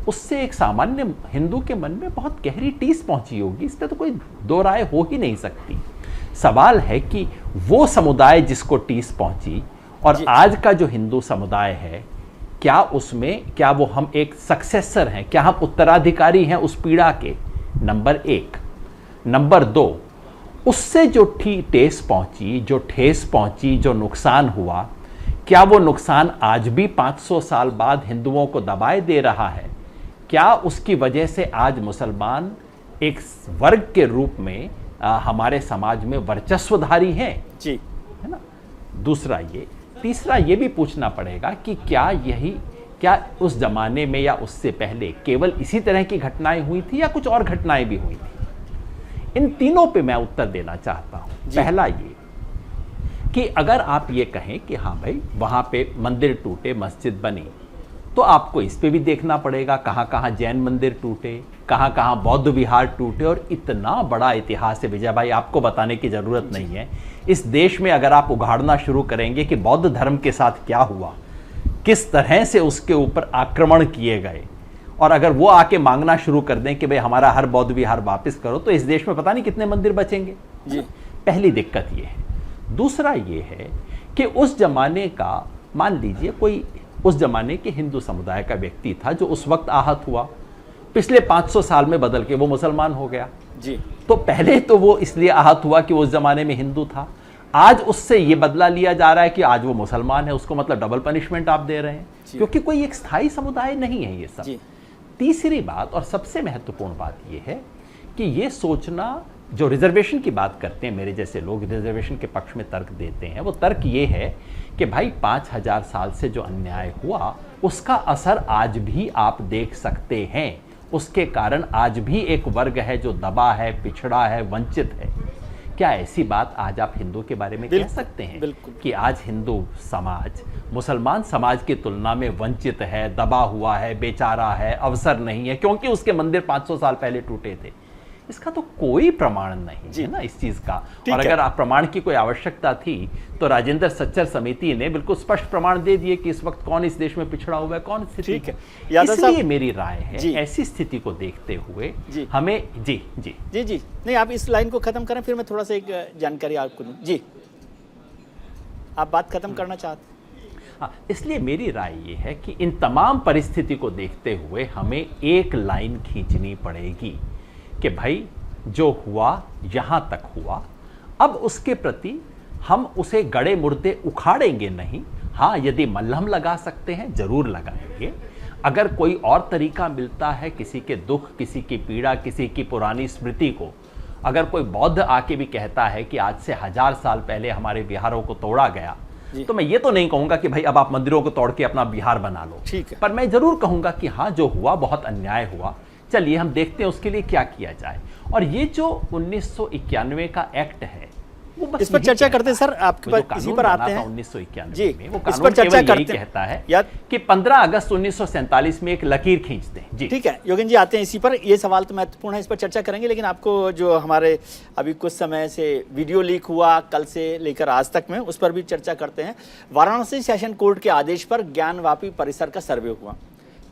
उससे एक सामान्य हिंदू के मन में बहुत गहरी टीस पहुंची होगी, इस पर तो कोई दो राय हो ही नहीं सकती। सवाल है कि वो समुदाय जिसको टीस पहुंची और आज का जो हिंदू समुदाय है, क्या वो हम एक सक्सेसर हैं, क्या हम उत्तराधिकारी हैं उस पीड़ा के? नंबर 1। नंबर 2, उससे जो ठेस पहुंची, जो नुकसान हुआ, क्या वो नुकसान आज भी 500 साल बाद हिंदुओं को दबाए दे रहा है? क्या उसकी वजह से आज मुसलमान एक वर्ग के रूप में हमारे समाज में वर्चस्वधारी हैं? जी, है ना। दूसरा ये, तीसरा ये भी पूछना पड़ेगा कि क्या उस जमाने में या उससे पहले केवल इसी तरह की घटनाएं हुई थी या कुछ और घटनाएं भी हुई थी? इन तीनों पे मैं उत्तर देना चाहता हूं। पहला ये कि अगर आप ये कहें कि हाँ भाई वहां पे मंदिर टूटे, मस्जिद बनी, तो आपको इस पे भी देखना पड़ेगा कहाँ कहाँ जैन मंदिर टूटे, कहाँ कहाँ बौद्ध विहार टूटे। और इतना बड़ा इतिहास है विजय भाई, आपको बताने की जरूरत नहीं है। इस देश में अगर आप उघाड़ना शुरू करेंगे कि बौद्ध धर्म के साथ क्या हुआ, किस तरह से उसके ऊपर आक्रमण किए गए, और अगर वो आके मांगना शुरू कर दें कि भाई हमारा हर बौद्ध विहार वापस करो, तो इस देश में पता नहीं कितने मंदिर बचेंगे जी। पहली दिक्कत ये है। दूसरा ये है कि उस जमाने का, मान लीजिए कोई उस जमाने के हिंदू समुदाय का व्यक्ति था जो उस वक्त आहत हुआ, पिछले 500 साल में बदल के वो मुसलमान हो गया जी। तो पहले तो वो इसलिए आहत हुआ कि वो उस जमाने में हिंदू था, आज उससे ये बदला लिया जा रहा है कि आज वो मुसलमान है, उसको मतलब डबल पनिशमेंट आप दे रहे हैं, क्योंकि कोई एक स्थायी समुदाय नहीं है ये सब। तीसरी बात और सबसे महत्वपूर्ण बात ये है कि ये सोचना, जो रिजर्वेशन की बात करते हैं मेरे जैसे लोग, रिजर्वेशन के पक्ष में तर्क देते हैं, वो तर्क ये है कि भाई 5000 साल से जो अन्याय हुआ उसका असर आज भी आप देख सकते हैं, उसके कारण आज भी एक वर्ग है जो दबा है, पिछड़ा है, वंचित है। क्या ऐसी बात आज आप हिंदू के बारे में कह सकते हैं कि आज हिंदू समाज मुसलमान समाज की तुलना में वंचित है, दबा हुआ है, बेचारा है, अवसर नहीं है क्योंकि उसके मंदिर 500 साल पहले टूटे थे? इसका तो कोई प्रमाण नहीं है ना इस चीज का। और अगर आप प्रमाण की कोई आवश्यकता थी तो राजेंद्र सच्चर समिति ने बिल्कुल स्पष्ट प्रमाण दे दिए कि इस वक्त कौन इस देश में पिछड़ा हुआ है, कौन स्थिति है। इसलिए मेरी राय है ऐसी स्थिति को देखते हुए हमें जी जी जी जी नहीं, आप इस लाइन को खत्म करें, फिर मैं थोड़ा सा एक जानकारी आपको दूं। जी, आप बात खत्म करना चाहते हैं? हाँ, इसलिए मेरी राय ये है कि इन तमाम परिस्थिति को देखते हुए हमें एक लाइन खींचनी पड़ेगी कि भाई जो हुआ यहाँ तक हुआ, अब उसके प्रति हम उसे गड़े मुर्दे उखाड़ेंगे नहीं। हाँ, यदि मल्हम लगा सकते हैं जरूर लगाएंगे। अगर कोई और तरीका मिलता है किसी के दुख, किसी की पीड़ा, किसी की पुरानी स्मृति को, अगर कोई बौद्ध आके भी कहता है कि आज से 1000 साल पहले हमारे विहारों को तोड़ा गया, तो मैं ये तो नहीं कहूंगा कि भाई अब आप मंदिरों को तोड़ के अपना विहार बना लो, ठीक है, पर मैं जरूर कहूंगा कि हाँ, जो हुआ बहुत अन्याय हुआ, चलिए हम देखते हैं उसके लिए क्या किया जाए। और ये जो 1991 का एक्ट है, वो बस इस पर यही चर्चा कहता करते हैं सर, है। आपके वो जो पास इसी कानून पर बना आते था हैं 1991 जी, में, वो इस कानून पर चर्चा केवल यही करते हैं कहता है या कि 15 अगस्त 1947 में एक लकीर खींच दें। जी ठीक है योगेन जी, आते हैं इसी पर। ये सवाल तो महत्वपूर्ण है, इस पर चर्चा करेंगे, लेकिन आपको जो हमारे अभी कुछ समय से वीडियो लीक हुआ कल से लेकर आज तक में, उस पर भी चर्चा करते हैं। वाराणसी सेशन कोर्ट के आदेश पर ज्ञानवापी परिसर का सर्वे हुआ,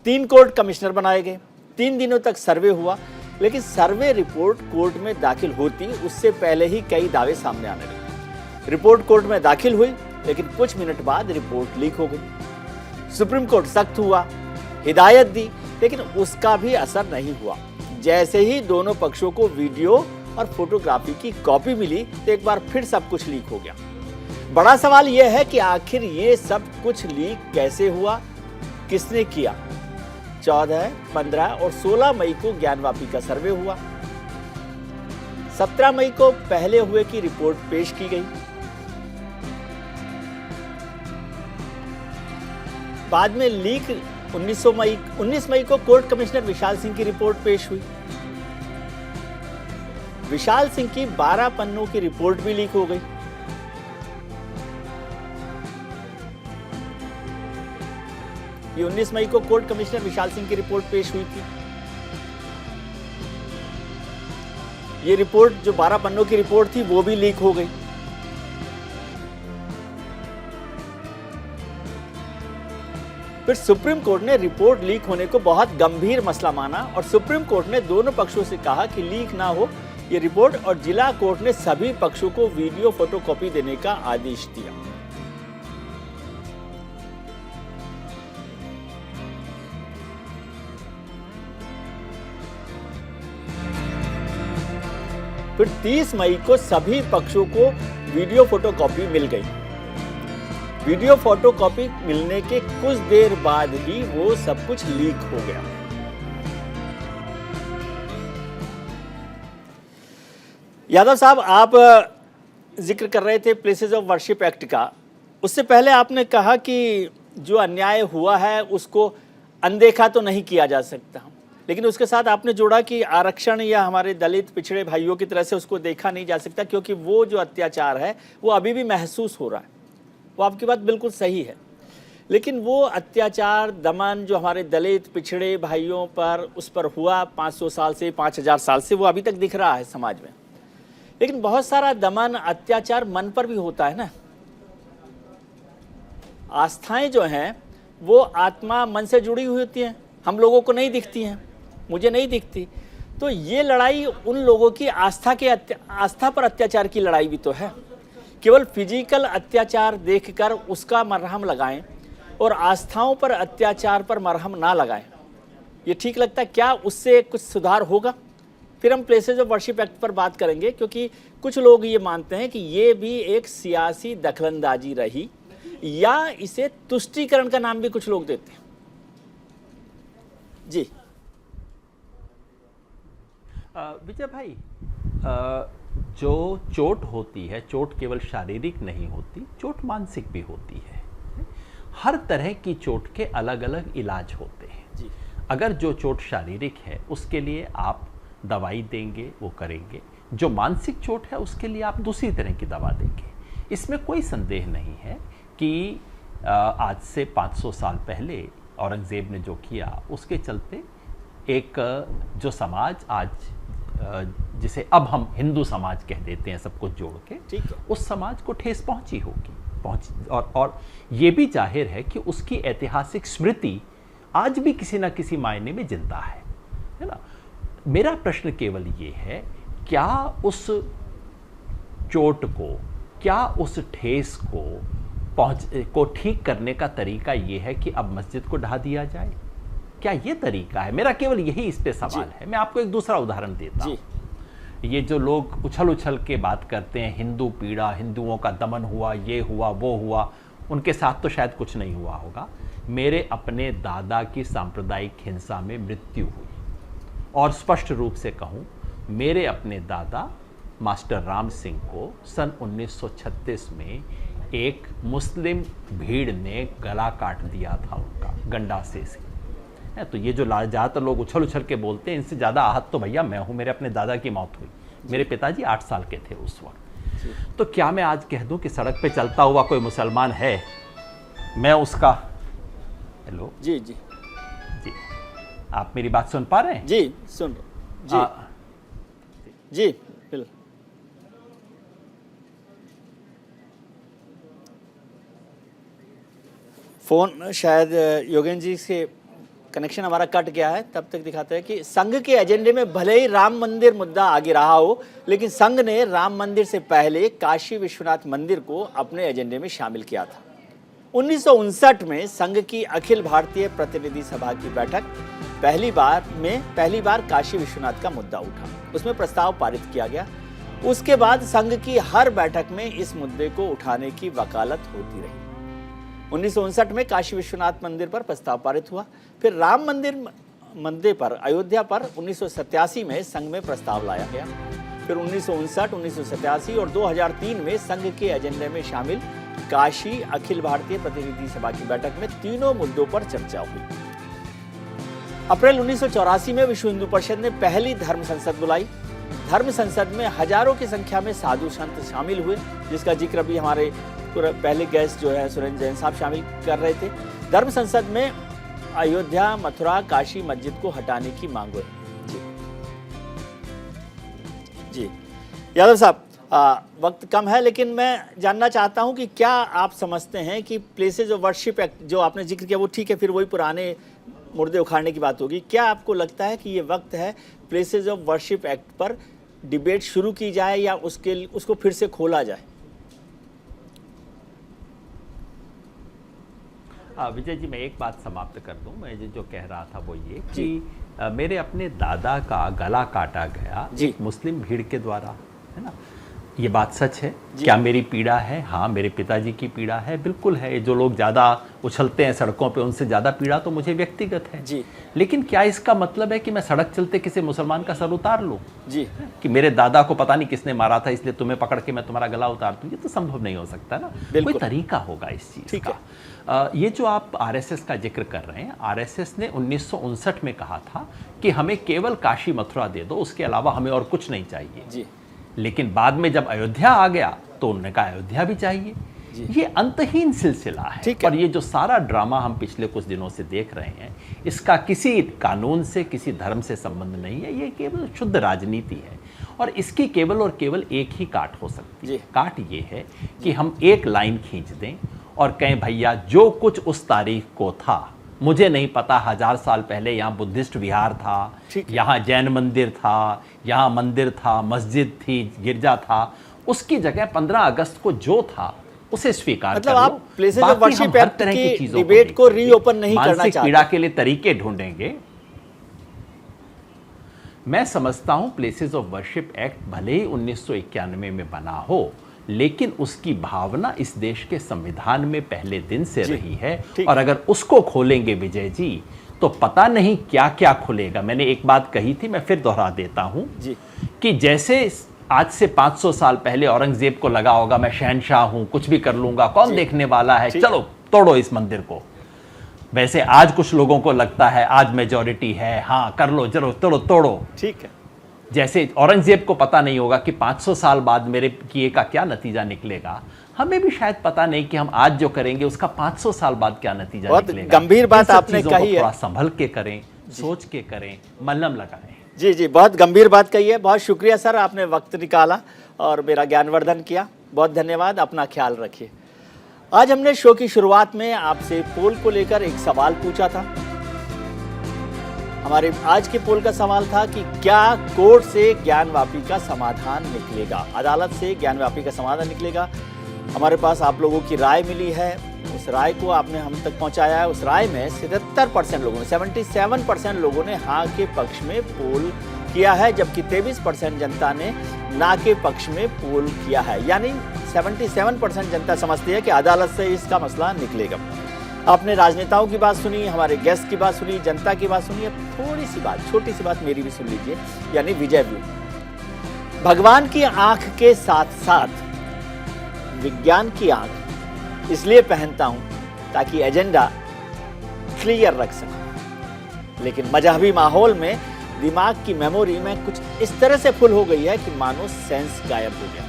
3 कोर्ट कमिश्नर बनाए गए, 3 दिनों तक सर्वे हुआ, लेकिन सर्वे रिपोर्ट कोर्ट में दाखिल होती उससे पहले ही कई दावे सामने आने लगे। रिपोर्ट कोर्ट में दाखिल हुई, लेकिन कुछ मिनट बाद रिपोर्ट लीक हो गई। सुप्रीम कोर्ट सख्त हुआ, हिदायत दी, लेकिन उसका भी असर नहीं हुआ। जैसे ही दोनों पक्षों को वीडियो और फोटोग्राफी की कॉपी मिली तो एक बार फिर सब कुछ लीक हो गया। बड़ा सवाल यह है कि आखिर ये सब कुछ लीक कैसे हुआ, किसने किया। 14, 15 और 16 मई को ज्ञानवापी का सर्वे हुआ। 17 मई को पहले हुए की रिपोर्ट पेश की गई। बाद में लीक 19 मई को कोर्ट कमिश्नर विशाल सिंह की रिपोर्ट पेश हुई। विशाल सिंह की 12 पन्नों की रिपोर्ट भी लीक हो गई। ये 19 मई को कोर्ट कमिश्नर विशाल सिंह की रिपोर्ट पेश हुई थी। ये रिपोर्ट जो 12 पन्नों की रिपोर्ट थी वो भी लीक हो गई। फिर सुप्रीम कोर्ट ने रिपोर्ट लीक होने को बहुत गंभीर मसला माना और सुप्रीम कोर्ट ने दोनों पक्षों से कहा कि लीक ना हो ये रिपोर्ट, और जिला कोर्ट ने सभी पक्षों को वीडियो फोटोकॉपी देने का आदेश दिया। फिर 30 मई को सभी पक्षों को वीडियो फोटोकॉपी मिल गई। वीडियो फोटोकॉपी मिलने के कुछ देर बाद ही वो सब कुछ लीक हो गया। यादव साहब, आप जिक्र कर रहे थे प्लेसेस ऑफ वर्शिप एक्ट का। उससे पहले आपने कहा कि जो अन्याय हुआ है उसको अनदेखा तो नहीं किया जा सकता, लेकिन उसके साथ आपने जोड़ा कि आरक्षण या हमारे दलित पिछड़े भाइयों की तरह से उसको देखा नहीं जा सकता, क्योंकि वो जो अत्याचार है वो अभी भी महसूस हो रहा है। वो आपकी बात बिल्कुल सही है, लेकिन वो अत्याचार दमन जो हमारे दलित पिछड़े भाइयों पर उस पर हुआ 500 साल से 5000 साल से, वो अभी तक दिख रहा है समाज में। लेकिन बहुत सारा दमन अत्याचार मन पर भी होता है ना। आस्थाएं जो हैं वो आत्मा मन से जुड़ी हुई होती हैं, हम लोगों को नहीं दिखती हैं, मुझे नहीं दिखती। तो ये लड़ाई उन लोगों की आस्था पर अत्याचार की लड़ाई भी तो है। केवल फिजिकल अत्याचार देखकर उसका मरहम लगाएं और आस्थाओं पर अत्याचार पर मरहम ना लगाएं, ये ठीक लगता है क्या? उससे कुछ सुधार होगा? फिर हम प्लेसेस ऑफ वर्शिप एक्ट पर बात करेंगे, क्योंकि कुछ लोग ये मानते हैं कि ये भी एक सियासी दखलंदाजी रही, या इसे तुष्टीकरण का नाम भी कुछ लोग देते हैं। जी विजय भाई, जो चोट होती है, चोट केवल शारीरिक नहीं होती, चोट मानसिक भी होती है। हर तरह की चोट के अलग अलग इलाज होते हैं जी। अगर जो चोट शारीरिक है उसके लिए आप दवाई देंगे, वो करेंगे। जो मानसिक चोट है उसके लिए आप दूसरी तरह की दवा देंगे। इसमें कोई संदेह नहीं है कि आज से 500 साल पहले औरंगज़ेब ने जो किया, उसके चलते एक जो समाज आज जिसे अब हम हिंदू समाज कह देते हैं सब कुछ जोड़ के, ठीक है, उस समाज को ठेस पहुंची होगी, और ये भी जाहिर है कि उसकी ऐतिहासिक स्मृति आज भी किसी ना किसी मायने में जिंदा है ना। मेरा प्रश्न केवल ये है, क्या उस चोट को, क्या उस ठेस को ठीक करने का तरीका ये है कि अब मस्जिद को ढा दिया जाए? क्या ये तरीका है? मेरा केवल यही इस पे सवाल है। मैं आपको एक दूसरा उदाहरण देता हूँ। ये जो लोग उछल उछल के बात करते हैं, हिंदू पीड़ा, हिंदुओं का दमन हुआ, ये हुआ, वो हुआ, उनके साथ तो शायद कुछ नहीं हुआ होगा। मेरे अपने दादा की सांप्रदायिक हिंसा में मृत्यु हुई, और स्पष्ट रूप से कहूँ, मेरे अपने दादा मास्टर राम सिंह को सन 1936 में एक मुस्लिम भीड़ ने गला काट दिया था उनका गंडासे से। तो ये जो ज़्यादातर लोग उछल उछल के बोलते हैं, इनसे ज़्यादा आहत तो भैया मैं हूँ। मेरे अपने दादा की मौत हुई, मेरे पिताजी 8 साल के थे उस वक्त। तो क्या मैं आज कह दूं कि सड़क पे चलता हुआ कोई मुसलमान है, मैं उसका, हेलो जी जी जी, आप मेरी बात सुन पा रहे हैं? जी, सुन जी जी बिल्कुल। फोन शायद योगेंद्र जी से कनेक्शन हमारा कट गया है, तब तक दिखाते हैं कि संघ के एजेंडे में भले ही राम मंदिर मुद्दा आगे रहा हो, लेकिन संघ ने राम मंदिर से पहले काशी विश्वनाथ मंदिर को अपने एजेंडे में शामिल किया था। 1959 में संघ की अखिल भारतीय प्रतिनिधि सभा की बैठक पहली बार काशी विश्वनाथ का मुद्दा उठा, उसमें प्रस्ताव पारित किया गया। उसके बाद संघ की हर बैठक में इस मुद्दे को उठाने की वकालत होती रही। 1959 में काशी विश्वनाथ मंदिर पर प्रस्ताव पारित हुआ, फिर राम मंदिर पर अयोध्या पर 1987 में संघ में प्रस्ताव लाया गया। फिर 1959, 1987 और 2003 में संघ के एजेंडे में शामिल काशी अखिल भारतीय प्रतिनिधि सभा की बैठक में तीनों मुद्दों पर चर्चा हुई। अप्रैल 1984 में विश्व हिंदू परिषद ने पहली धर्म संसद बुलाई। धर्म संसद में हजारों की संख्या में साधु संत शामिल हुए, जिसका जिक्र भी हमारे पहले गेस्ट जो है सुरेंद्र जैन साहब शामिल कर रहे थे। धर्म संसद में अयोध्या, मथुरा, काशी मस्जिद को हटाने की मांग हुई। जी यादव साहब, वक्त कम है, लेकिन मैं जानना चाहता हूं कि क्या आप समझते हैं कि प्लेसेस ऑफ वर्शिप एक्ट जो आपने जिक्र किया वो ठीक है, फिर वही पुराने मुर्दे उखाड़ने की बात होगी। क्या आपको लगता है कि ये वक्त है प्लेसेस ऑफ वर्शिप एक्ट पर डिबेट शुरू की जाए या उसको फिर से खोला जाए? विजय जी, मैं एक बात समाप्त कर दूं। मैं जो कह रहा था वो ये कि मेरे अपने दादा का गला काटा गया एक मुस्लिम भीड़ के द्वारा, है ना। ये बात सच है। क्या मेरी पीड़ा है? हाँ, मेरे पिताजी की पीड़ा है, बिल्कुल है। जो लोग ज़्यादा उछलते हैं सड़कों पे, उनसे ज़्यादा पीड़ा तो मुझे व्यक्तिगत है जी। लेकिन क्या इसका मतलब है कि मैं सड़क चलते किसी मुसलमान का सर उतार लूँ जी, कि मेरे दादा को पता नहीं किसने मारा था इसलिए तुम्हें पकड़ के मैं तुम्हारा गला उतार दूँ? ये तो संभव नहीं हो सकता ना। कोई तरीका होगा इस चीज़ का। ये जो आप आरएसएस का जिक्र कर रहे हैं, आरएसएस ने 1959 में कहा था कि हमें केवल काशी मथुरा दे दो, उसके अलावा हमें और कुछ नहीं चाहिए जी। लेकिन बाद में जब अयोध्या आ गया तो उन्होंने कहा अयोध्या भी चाहिए। ये अंतहीन सिलसिला है। और ये जो सारा ड्रामा हम पिछले कुछ दिनों से देख रहे हैं, इसका किसी कानून से, किसी धर्म से संबंध नहीं है। ये केवल शुद्ध राजनीति है और इसकी केवल और केवल एक ही काट हो सकती है। काट ये है कि हम एक लाइन खींच दें और कहें भैया जो कुछ उस तारीख को था, मुझे नहीं पता 1000 साल पहले यहाँ बुद्धिस्ट विहार था, यहाँ जैन मंदिर था, यहाँ मंदिर था, मस्जिद थी, गिरजा था, उसकी जगह 15 अगस्त को जो था उसे स्वीकार मतलब आप प्लेसेस ऑफ वर्शिप एक्ट की डिबेट को रीओपन नहीं करना चाहते? मानसिक पीड़ा के लिए तरीके ढूंढेंगे। मैं समझता हूं प्लेसेस ऑफ वर्शिप एक्ट भले ही 1991 में बना हो, लेकिन उसकी भावना इस देश के संविधान में पहले दिन से रही है। और अगर उसको खोलेंगे विजय जी, तो पता नहीं क्या क्या खुलेगा। मैंने एक बात कही थी, मैं फिर दोहरा देता हूं कि जैसे आज से 500 साल पहले औरंगजेब को लगा होगा मैं शहनशाह हूं, कुछ भी कर लूंगा, कौन देखने वाला है, चलो तोड़ो इस मंदिर को, वैसे आज कुछ लोगों को लगता है आज मेजॉरिटी है, हाँ कर लो, चलो तोड़ो। ठीक है। जैसे औरंगजेब को पता नहीं होगा कि 500 साल बाद मेरे किए का क्या नतीजा निकलेगा, हमें भी शायद पता नहीं कि हम आज जो करेंगे उसका 500 साल बाद क्या नतीजा निकलेगा। गंभीर बात आपने कही है। थोड़ा संभल के करें, सोच के करें, मल्लम लगाएं। जी जी, बहुत गंभीर बात कही है। बहुत शुक्रिया सर, आपने वक्त निकाला और मेरा ज्ञानवर्धन किया। बहुत धन्यवाद। अपना ख्याल रखिए। आज हमने शो की शुरुआत में आपसे पोल को लेकर एक सवाल पूछा था। हमारे आज के पोल का सवाल था कि क्या कोर्ट से ज्ञानवापी का समाधान निकलेगा, अदालत से ज्ञानवापी का समाधान निकलेगा। हमारे पास आप लोगों की राय मिली है, उस राय को आपने हम तक पहुंचाया है। उस राय में 77% लोगों ने, 77% लोगों ने हाँ के पक्ष में पोल किया है, जबकि 23% जनता ने ना के पक्ष में पोल किया है। यानी 77% जनता समझती है कि अदालत से इसका मसला निकलेगा। आपने राजनेताओं की बात सुनी, हमारे गेस्ट की बात सुनी, जनता की बात सुनी। अब थोड़ी सी बात, छोटी सी बात मेरी भी सुन लीजिए, यानी विजय व्यू। भगवान की आंख के साथ साथ विज्ञान की आंख इसलिए पहनता हूं ताकि एजेंडा क्लियर रख सकूं, लेकिन मजहबी माहौल में दिमाग की मेमोरी में कुछ इस तरह से फुल हो गई है कि मानो सेंस गायब हो गया।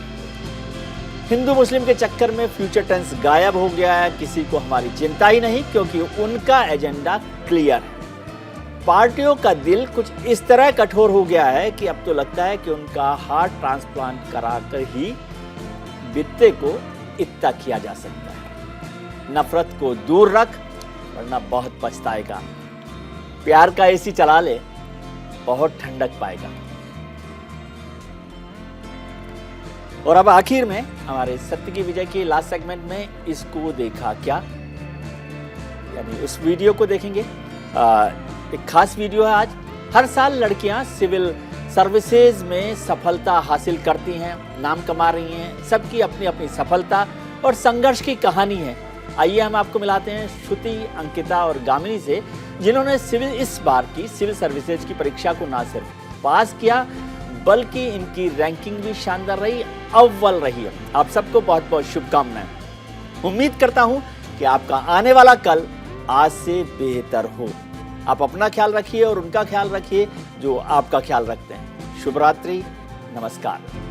हिंदू मुस्लिम के चक्कर में फ्यूचर टेंस गायब हो गया है, किसी को हमारी चिंता ही नहीं, क्योंकि उनका एजेंडा क्लियर है। पार्टियों का दिल कुछ इस तरह कठोर हो गया है कि अब तो लगता है कि उनका हार्ट ट्रांसप्लांट कराकर ही बित्ते को इतना किया जा सकता है। नफरत को दूर रख, वरना बहुत पछताएगा। प्यार का एसी चला ले, बहुत ठंडक पाएगा। और अब आखिर में हमारे सत्य की विजय के लास्ट सेगमेंट में इसको देखा क्या, यानी उस वीडियो को देखेंगे। एक खास वीडियो है आज। हर साल लड़कियां सिविल सर्विसेज में सफलता हासिल करती हैं, नाम कमा रही हैं। सबकी अपनी अपनी सफलता और संघर्ष की कहानी है। आइए हम आपको मिलाते हैं श्रुति, अंकिता और गामिनी से, जिन्होंने इस बार की सिविल सर्विसेज की परीक्षा को ना सिर्फ पास किया, बल्कि इनकी रैंकिंग भी शानदार रही, अव्वल रही है। आप सबको बहुत बहुत शुभकामनाएं। उम्मीद करता हूं कि आपका आने वाला कल आज से बेहतर हो। आप अपना ख्याल रखिए और उनका ख्याल रखिए जो आपका ख्याल रखते हैं। शुभ रात्रि, नमस्कार।